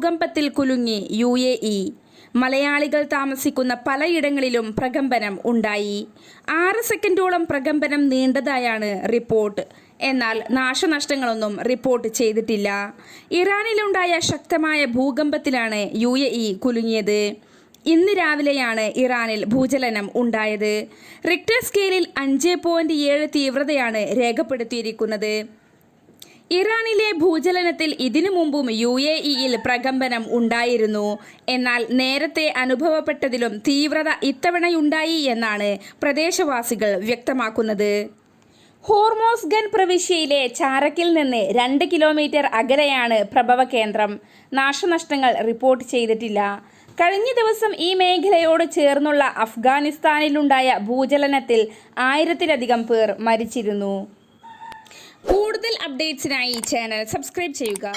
ഭൂകമ്പത്തിൽ കുലുങ്ങി UAE. മലയാളികൾ താമസിക്കുന്ന പലയിടങ്ങളിലും പ്രകമ്പനം ഉണ്ടായി. 6 സെക്കൻഡോളം പ്രകമ്പനം നീണ്ടതായാണ് റിപ്പോർട്ട്. എന്നാൽ നാശനഷ്ടങ്ങളൊന്നും റിപ്പോർട്ട് ചെയ്തിട്ടില്ല. ഇറാനിലുണ്ടായ ശക്തമായ ഭൂകമ്പത്തിലാണ് UAE കുലുങ്ങിയത്. ഇന്ന് രാവിലെയാണ് ഇറാനിൽ ഭൂചലനം ഉണ്ടായത്. റിക്ടർ സ്കെയിലിൽ 5.7 തീവ്രതയാണ് രേഖപ്പെടുത്തിയിരിക്കുന്നത്. ഇറാനിലെ ഭൂചലനത്തിൽ ഇതിനു മുമ്പും UAEയിൽ പ്രകമ്പനം ഉണ്ടായിരുന്നു. എന്നാൽ നേരത്തെ അനുഭവപ്പെട്ടതിലും തീവ്രത ഇത്തവണയുണ്ടായി എന്നാണ് പ്രദേശവാസികൾ വ്യക്തമാക്കുന്നത്. ഹോർമോസ്ഗൻ പ്രവിശ്യയിലെ ചാരക്കിൽ നിന്ന് 2 കിലോമീറ്റർ അകലെയാണ് പ്രഭവ കേന്ദ്രം. നാശനഷ്ടങ്ങൾ റിപ്പോർട്ട് ചെയ്തിട്ടില്ല. കഴിഞ്ഞ ദിവസം ഈ മേഖലയോട് ചേർന്നുള്ള അഫ്ഗാനിസ്ഥാനിലുണ്ടായ ഭൂചലനത്തിൽ 1000-ലധികം പേർ മരിച്ചിരുന്നു. കൂടുതൽ അപ്ഡേറ്റ്സിനായി ചാനൽ സബ്സ്ക്രൈബ് ചെയ്യുക.